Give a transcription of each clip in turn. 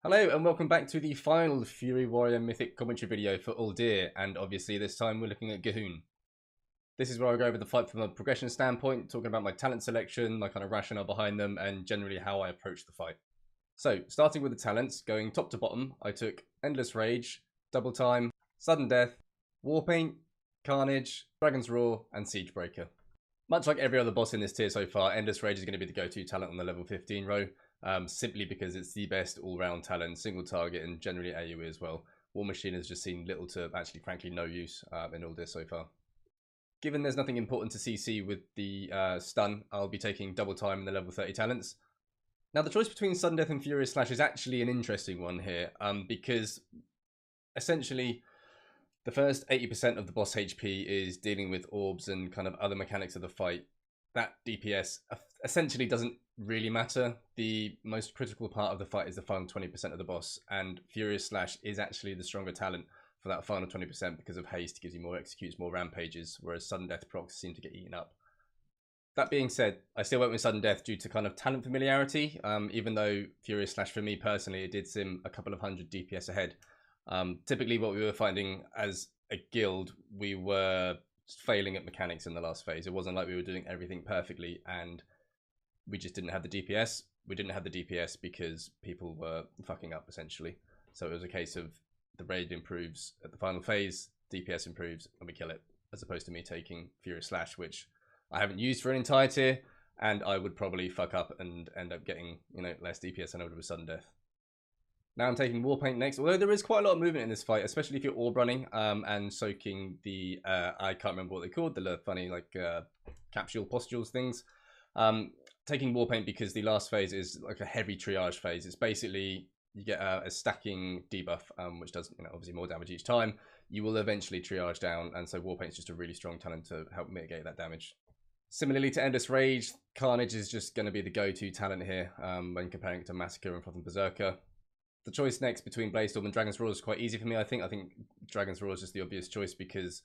Hello and welcome back to the final Fury Warrior Mythic commentary video for Uldir, and obviously this time we're looking at Gahoon. This is where I go over the fight from a progression standpoint, talking about my talent selection, my kind of rationale behind them, and generally how I approach the fight. So, starting with the talents, going top to bottom, I took Endless Rage, Double Time, Sudden Death, Warpaint, Carnage, Dragon's Roar, and Siegebreaker. Much like every other boss in this tier so far, Endless Rage is going to be the go-to talent on the level 15 row. Simply because it's the best all-round talent, single target, and generally AoE as well. War Machine has just seen little to actually, frankly, no use in all this so far. Given there's nothing important to CC with the stun, I'll be taking Double Time in the level 30 talents. Now, the choice between Sudden Death and Furious Slash is actually an interesting one here, because essentially the first 80% of the boss HP is dealing with orbs and kind of other mechanics of the fight. That DPS essentially doesn't really matter. The most critical part of the fight is the final 20% of the boss, and Furious Slash is actually the stronger talent for that final 20% because of haste, gives you more executes, more rampages, whereas Sudden Death procs seem to get eaten up. That being said, I still went with Sudden Death due to kind of talent familiarity, even though Furious Slash for me personally, it did seem a couple of hundred DPS ahead. Typically what we were finding as a guild, we were failing at mechanics in the last phase. It wasn't like we were doing everything perfectly and we just didn't have the DPS. We didn't have the DPS because people were fucking up essentially. So it was a case of the raid improves at the final phase, DPS improves, and we kill it, as opposed to me taking Furious Slash, which I haven't used for an entire tier, and I would probably fuck up and end up getting, you know, less DPS than I would with Sudden Death. Now I'm taking Warpaint next, although there is quite a lot of movement in this fight, especially if you're orb running and soaking the, I can't remember what they're called, the funny like capsule postules things. Taking Warpaint because the last phase is like a heavy triage phase. It's basically, you get a stacking debuff, which does, you know, obviously more damage each time. You will eventually triage down, and so Warpaint is just a really strong talent to help mitigate that damage. Similarly to Endless Rage, Carnage is just going to be the go-to talent here when comparing it to Massacre and Frothing Berserker. The choice next between Bladestorm and Dragon's Roar is quite easy for me, I think. I think Dragon's Roar is just the obvious choice because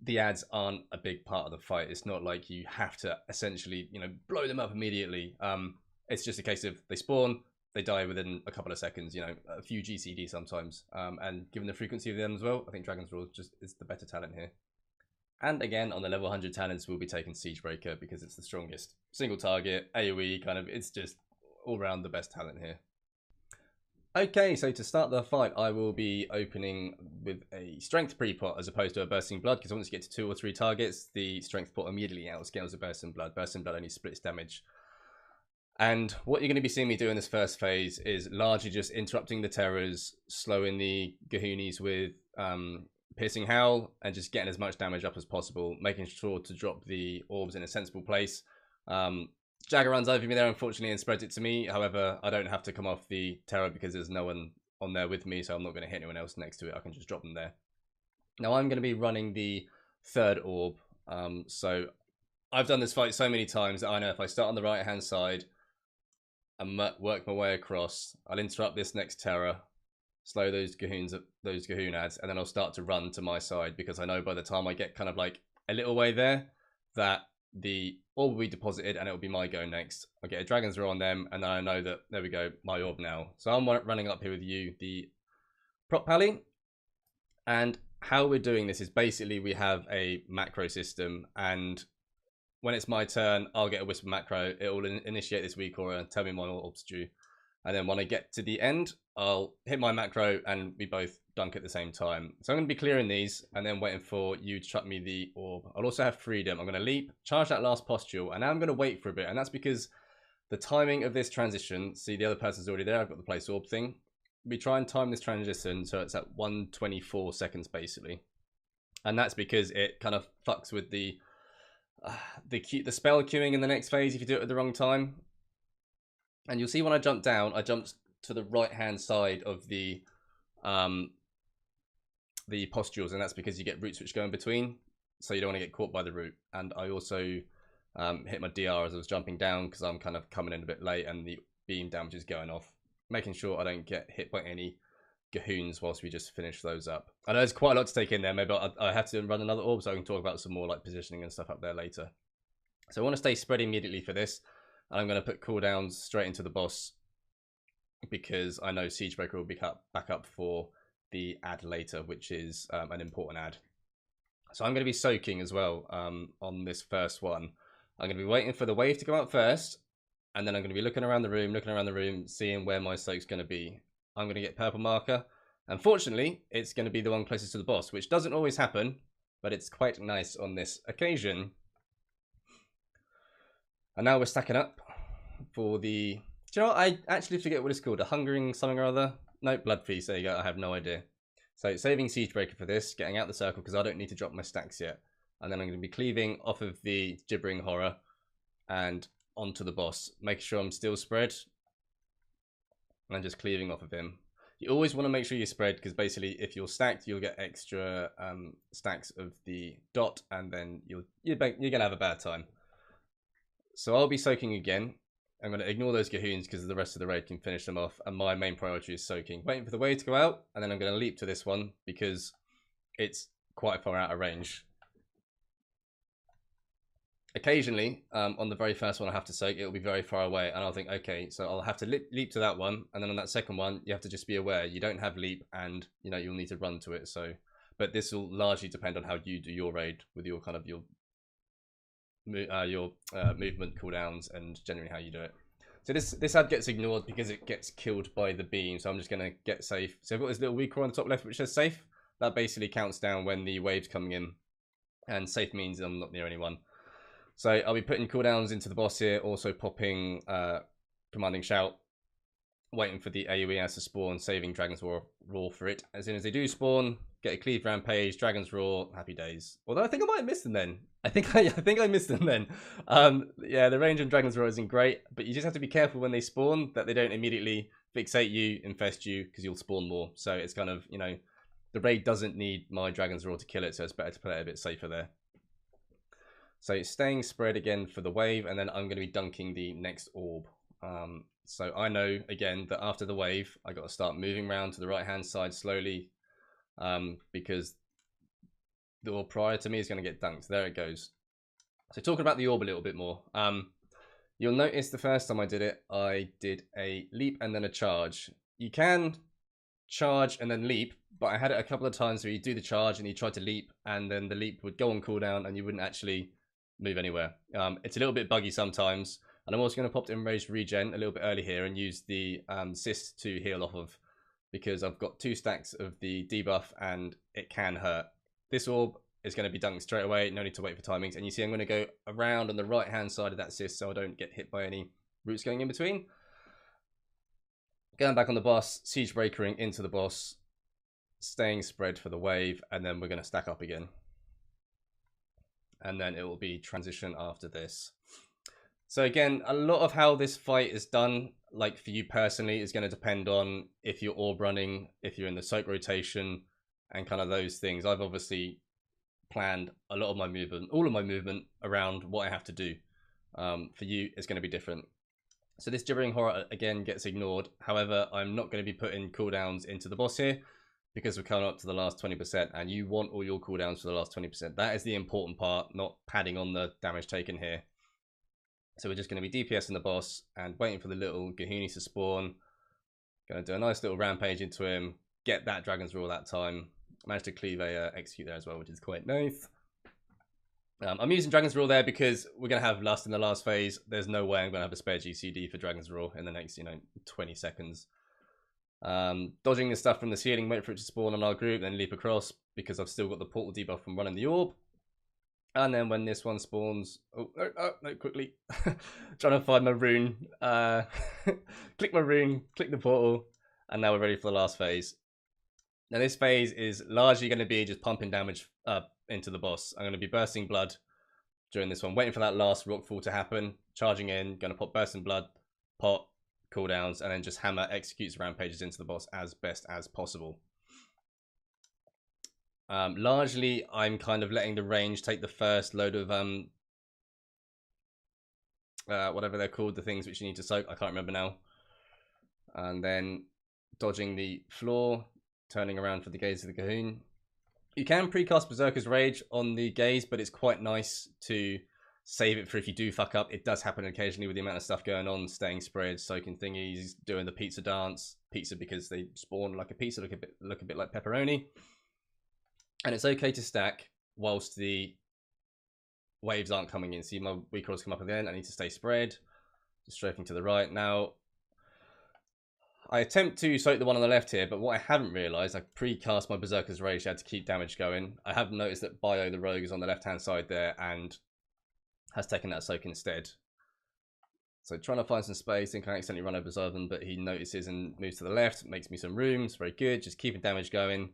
the ads aren't a big part of the fight. It's not like you have to essentially, you know, blow them up immediately. It's just a case of they spawn, they die within a couple of seconds, you know, a few GCD sometimes. And given the frequency of them as well, I think Dragon's Roar just is the better talent here. And again, on the level 100 talents, we'll be taking Siegebreaker because it's the strongest. Single target, AoE, kind of, it's just all around the best talent here. Okay, so to start the fight, I will be opening with a Strength pre-pot as opposed to a Bursting Blood, because once you get to 2 or 3 targets, the Strength pot immediately outscales the Bursting Blood. Bursting Blood only splits damage. And what you're going to be seeing me do in this first phase is largely just interrupting the terrors, slowing the Gahoonies with Piercing Howl, and just getting as much damage up as possible, making sure to drop the orbs in a sensible place. Jagger runs over me there, unfortunately, and spreads it to me. However, I don't have to come off the terror because there's no one on there with me, so I'm not going to hit anyone else next to it. I can just drop them there. Now, I'm going to be running the third orb. So I've done this fight so many times that I know if I start on the right-hand side and work my way across, I'll interrupt this next terror, slow those Gahoon ads, and then I'll start to run to my side because I know by the time I get kind of like a little way there that the orb will be deposited and it will be my go next. I'll get a Dragon's Roar on them, and then I know that, there we go, my orb now. So I'm running up here with you, the prop pally, and how we're doing this is basically we have a macro system, and when it's my turn, I'll get a Whisper macro, it will initiate this weak aura and tell me my orb's due. And then when I get to the end, I'll hit my macro and we both dunk at the same time. So I'm going to be clearing these and then waiting for you to chuck me the orb. I'll also have freedom. I'm going to leap, charge that last postule, and now I'm going to wait for a bit. And that's because the timing of this transition, see the other person's already there, I've got the place orb thing. We try and time this transition so it's at 124 seconds basically. And that's because it kind of fucks with the spell queuing in the next phase if you do it at the wrong time. And you'll see when I jump down, I jumped to the right-hand side of the postules, and that's because you get roots which go in between, so you don't want to get caught by the root. And I also hit my DR as I was jumping down because I'm kind of coming in a bit late and the beam damage is going off, making sure I don't get hit by any Gahoons whilst we just finish those up. I know there's quite a lot to take in there. Maybe I have to run another orb so I can talk about some more like positioning and stuff up there later. So I want to stay spread immediately for this. And I'm going to put cooldowns straight into the boss because I know Siegebreaker will be back up for the ad later, which is an important ad. So I'm going to be soaking as well on this first one. I'm going to be waiting for the wave to go out first, and then I'm going to be looking around the room, seeing where my soak's going to be. I'm going to get purple marker. Unfortunately, it's going to be the one closest to the boss, which doesn't always happen, but it's quite nice on this occasion. And now we're stacking up for the... Do you know what? I actually forget what it's called. A hungering something or other? No, blood feast. There you go. I have no idea. So saving Siegebreaker for this, getting out the circle because I don't need to drop my stacks yet. And then I'm going to be cleaving off of the Gibbering Horror and onto the boss. Make sure I'm still spread. And just cleaving off of him. You always want to make sure you spread because basically if you're stacked, you'll get extra stacks of the dot and then you're going to have a bad time. So I'll be soaking again. I'm going to ignore those Gahoons because the rest of the raid can finish them off. And my main priority is soaking. Waiting for the wave to go out. And then I'm going to leap to this one because it's quite far out of range. Occasionally, on the very first one I have to soak, it'll be very far away. And I'll think, okay, so I'll have to leap to that one. And then on that second one, you have to just be aware. You don't have leap and, you know, you'll need to run to it. So, but this will largely depend on how you do your raid with your kind of your movement cooldowns and generally how you do it. So this ad gets ignored because it gets killed by the beam. So I'm just going to get safe. So I've got this little weaker on the top left which says safe. That basically counts down when the wave's coming in. And safe means I'm not near anyone. So I'll be putting cooldowns into the boss here. Also popping Commanding Shout. Waiting for the AoE as to spawn. Saving Dragon's Roar for it. As soon as they do spawn, get a Cleave Rampage, Dragon's Roar, happy days. Although I think I might have missed them then. I think I missed them then. Yeah, the range on Dragon's Roar isn't great, but you just have to be careful when they spawn that they don't immediately fixate you, infest you, because you'll spawn more. So it's kind of, you know, the raid doesn't need my Dragon's Roar to kill it, so it's better to play it a bit safer there. So staying spread again for the wave, and then I'm going to be dunking the next orb. So I know, again, that after the wave, I got to start moving around to the right-hand side slowly, because the orb prior to me is going to get dunked. There it goes. So talking about the orb a little bit more. You'll notice the first time I did it, I did a leap and then a charge. You can charge and then leap, but I had it a couple of times where you do the charge and you try to leap, and then the leap would go on cooldown and you wouldn't actually move anywhere. It's a little bit buggy sometimes. And I'm also going to pop Enraged Regen a little bit early here and use the cyst to heal off of, because I've got 2 stacks of the debuff and it can hurt. This orb is going to be dunked straight away, no need to wait for timings. And you see I'm going to go around on the right hand side of that cyst so I don't get hit by any roots going in between. Going back on the boss, Siegebreakering into the boss, staying spread for the wave, and then we're going to stack up again. And then it will be transition after this. So again, a lot of how this fight is done, like for you personally, is going to depend on if you're orb running, if you're in the soak rotation, and kind of those things. I've obviously planned a lot of my movement, all of my movement around what I have to do. For you, it's going to be different. So this Gibbering Horror, again, gets ignored. However, I'm not going to be putting cooldowns into the boss here because we're coming up to the last 20%, and you want all your cooldowns for the last 20%. That is the important part, not padding on the damage taken here. So we're just going to be DPSing the boss and waiting for the little Gahoonies to spawn. Going to do a nice little rampage into him. Get that Dragon's Roar that time. Managed to cleave a execute there as well, which is quite nice. I'm using Dragon's Roar there because we're going to have Lust in the last phase. There's no way I'm going to have a spare GCD for Dragon's Roar in the next, 20 seconds. Dodging the stuff from the ceiling, wait for it to spawn on our group, then leap across because I've still got the portal debuff from running the orb. And then when this one spawns, no, quickly, trying to find my rune, click my rune, click the portal, and now we're ready for the last phase. Now this phase is largely going to be just pumping damage into the boss. I'm going to be bursting blood during this one, waiting for that last rockfall to happen, charging in, going to pop bursting blood, pot, cooldowns, and then just hammer executes rampages into the boss as best as possible. Largely, I'm kind of letting the range take the first load of whatever they're called, the things which you need to soak. I can't remember now. And then dodging the floor, turning around for the gaze of the Gahoon. You can precast Berserker's Rage on the gaze, but it's quite nice to save it for if you do fuck up. It does happen occasionally with the amount of stuff going on, staying spread, soaking thingies, doing the pizza dance. Pizza because they spawn like a pizza, look a bit like pepperoni. And it's okay to stack whilst the waves aren't coming in. See, my weak rolls come up at the end. I need to stay spread. Just strafing to the right. Now, I attempt to soak the one on the left here, but what I haven't realised, I pre-cast my Berserker's Rage to keep damage going. I have noticed that Bio, the rogue, is on the left-hand side there and has taken that soak instead. So trying to find some space, think I accidentally run over Zervan, but he notices and moves to the left, makes me some room. It's very good, just keeping damage going.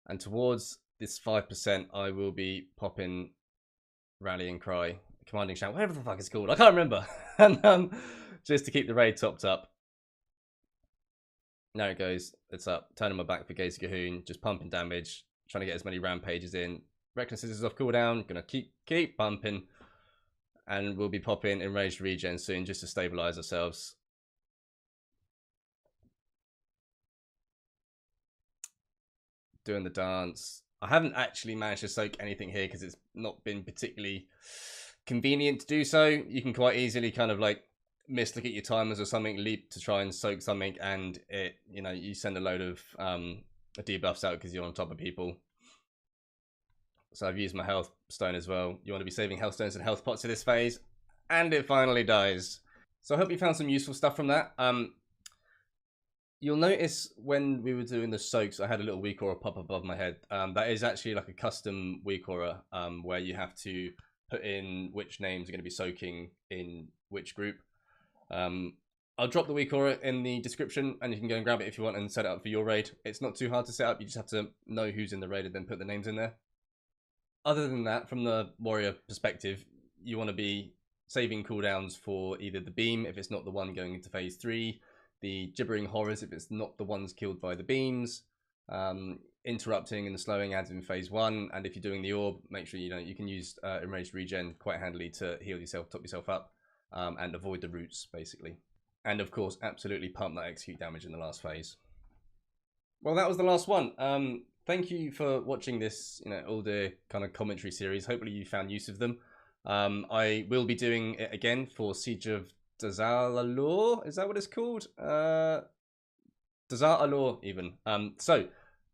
And towards this 5%, I will be popping Rallying Cry, Commanding Shout, whatever the fuck it's called, I can't remember. And just to keep the raid topped up. There it goes, it's up. Turning my back for Gaze Gahoon, just pumping damage, trying to get as many rampages in. Reckless is off cooldown, gonna keep pumping. And we'll be popping Enraged Regen soon just to stabilize ourselves. Doing the dance. I haven't actually managed to soak anything here because it's not been particularly convenient to do so. You can quite easily kind of like look at your timers or something, leap to try and soak something, and it, you know, you send a load of debuffs out because you're on top of people. So I've used my health stone as well. You want to be saving health stones and health pots in this phase, and it finally dies. So I hope you found some useful stuff from that. You'll notice when we were doing the soaks, I had a little weak aura pop above my head. That is actually like a custom weak aura where you have to put in which names are going to be soaking in which group. I'll drop the weak aura in the description and you can go and grab it if you want and set it up for your raid. It's not too hard to set up, you just have to know who's in the raid and then put the names in there. Other than that, from the warrior perspective, you want to be saving cooldowns for either the beam, if it's not the one going into phase 3, the gibbering horrors, if it's not the ones killed by the beams, interrupting and slowing ads in phase 1, and if you're doing the orb, make sure you can use Enraged Regen quite handily to heal yourself, top yourself up, and avoid the roots, basically. And of course, absolutely pump that execute damage in the last phase. Well, that was the last one. Thank you for watching this, Uldir kind of commentary series. Hopefully you found use of them. I will be doing it again for Siege of Dazar-Alor. Is that what it's called? Dazar-Alor, even. So,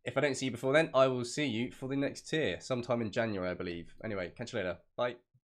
if I don't see you before then, I will see you for the next tier, sometime in January, I believe. Anyway, catch you later. Bye.